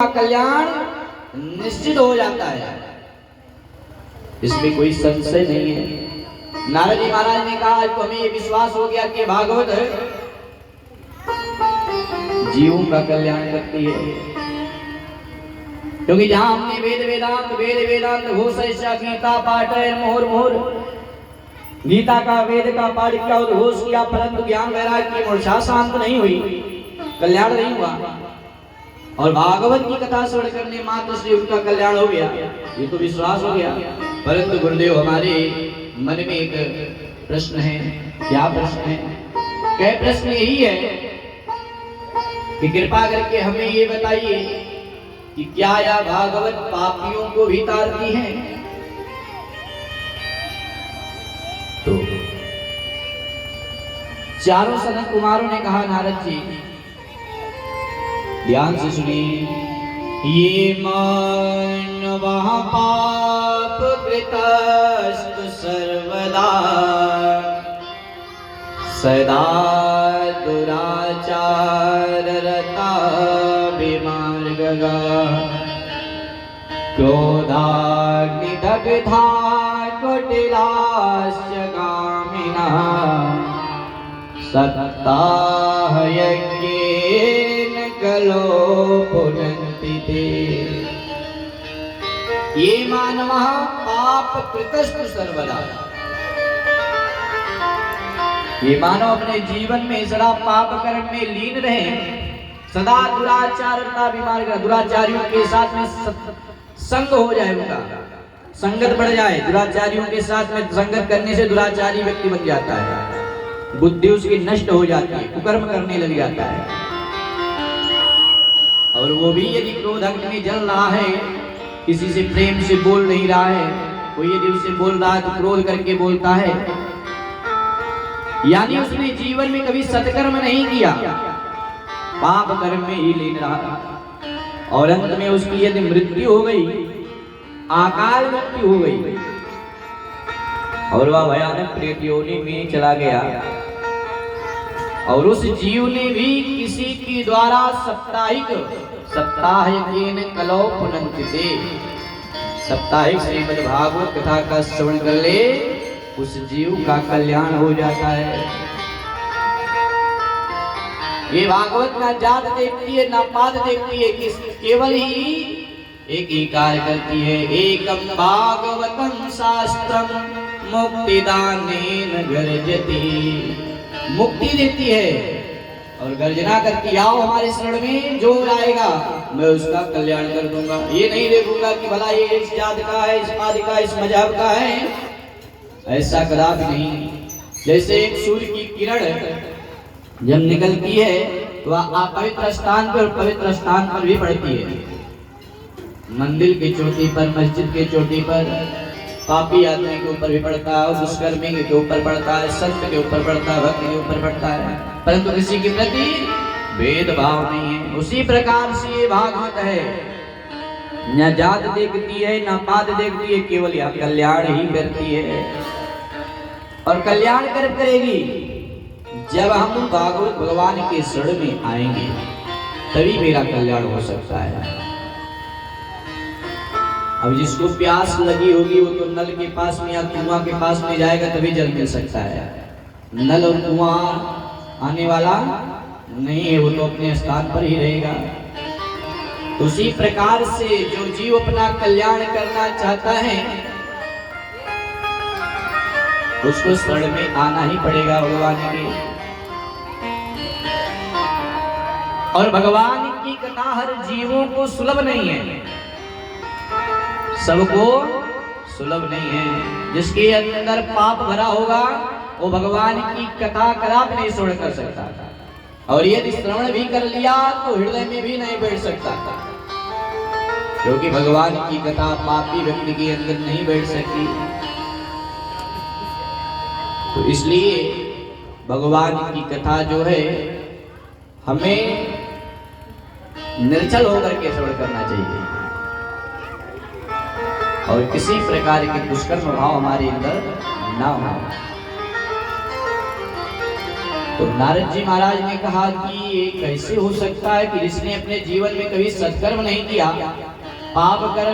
का कल्याण निश्चित हो जाता है, इसमें कोई संशय नहीं है। नारद जी महाराज ने कहा आज तो हमें ये विश्वास हो गया कि भागवत जीवों का कल्याण करती है, क्योंकि जहां हमने वेद वेदांत घोष गीता पाठ मोहर मोहर गीता का वेद का पाठ किया उद्घोष किया, परंतु ज्ञान वैराग्य की मूर्छा शांत नहीं हुई, कल्याण नहीं हुआ। और भागवत की कथा श्रवण करने मात्र से उनका कल्याण हो गया, ये तो विश्वास हो गया। परंतु गुरुदेव हमारे मन में एक प्रश्न है। क्या प्रश्न है? कह प्रश्न यही है कि कृपा करके हमें ये बताइए कि क्या यह भागवत पापियों को भी तारती है? तो चारों सनत कुमारों ने कहा नारद जी ध्यान से सुनिए, ये मानवः पाप कृतस्तु सर्वदा सदा दुराचार रता विमार्गगा क्रोधाग्निदग्धा कुटिलाश्च कामिनः सत्ताः यज्ञेन कलो पुनन्ति ते। ये मानवः पाप कृतस्तु सर्वदा, ये मानव अपने जीवन में सदा पाप कर्म में लीन रहे, सदा दुराचारता बीमार, दुराचारियों के साथ में संग हो जाए, उनका संगत बढ़ जाए। दुराचारियों के साथ में संगत करने से दुराचारी व्यक्ति बन जाता है, बुद्धि उसकी नष्ट हो जाती है, कुकर्म करने लग जाता है। और वो भी यदि क्रोध अग्नि में जल रहा है, किसी से प्रेम से बोल नहीं रहा है, कोई यदि उससे बोल रहा है तो क्रोध करके बोलता है, यानी उसने जीवन में कभी सत्कर्म नहीं किया, पाप कर्म में ही लीन रहा। और अंत में उसकी यदि मृत्यु हो गई, अकाल मृत्यु हो गई और वह भयानक प्रेत योनि में चला गया, और उस जीव ने भी किसी के द्वारा सप्ताह यज्ञेन कलो पुनन्ति ते, साप्ताहिक श्रीमद् भागवत कथा का श्रवण कर ले, उस जीव का कल्याण हो जाता है। ये भागवत ना जात देखती है ना पात देखती है, केवल ही एक ही कार्य करती है। एकम भागवतम शास्त्रम मुक्तिदानेन गर्जति, मुक्ति देती है और गर्जना करती, आओ हमारे शरण में, जो आएगा मैं उसका कल्याण कर दूंगा। ये नहीं देखूंगा कि भला ये इस जात का है, इस पाद का, इस मजहब का है, ऐसा कदापि नहीं। जैसे एक सूर्य की किरण जब निकलती है तो वह अपवित्र स्थान पर पवित्र स्थान पर भी पड़ती है, मंदिर की चोटी पर, मस्जिद की चोटी पर, पापी आदमी के ऊपर भी पड़ता है, दुष्कर्मी के ऊपर पड़ता है, संत के ऊपर पड़ता है, भक्त के ऊपर पड़ता है, परंतु किसी के प्रति भेदभाव नहीं है। उसी प्रकार से ये भागवत है, न जात देखती है न पात देखती है, केवल यह कल्याण ही करती है। और कल्याण कर करेगी जब हम भागवत भगवान के शरण में आएंगे, तभी मेरा कल्याण हो सकता है। अब जिसको प्यास लगी होगी वो तो नल के पास में या कुआं के पास में जाएगा, तभी जल मिल सकता है। नल और कुआं आने वाला नहीं है, वो तो अपने स्थान पर ही रहेगा। उसी प्रकार से जो जीव अपना कल्याण करना चाहता है, उसको शरण में आना ही पड़ेगा भगवान के। और भगवान की कथा हर जीवों को सुलभ नहीं है, सबको सुलभ नहीं है। जिसके अंदर पाप भरा होगा वो भगवान की कथा कदापि नहीं श्रवण कर सकता, और यदि श्रवण भी कर लिया तो हृदय में भी नहीं बैठ सकता, क्योंकि भगवान की कथा पापी व्यक्ति के अंदर नहीं बैठ सकती। तो इसलिए भगवान की कथा जो है हमें निर्जल होकर के श्रवण करना चाहिए, और किसी प्रकार के दुष्कर्म भाव हमारे अंदर ना हो। तो नारद जी महाराज ने कहा कि ये कैसे हो सकता है कि जिसने अपने जीवन में कभी सत्कर्म नहीं किया, पाप कर्म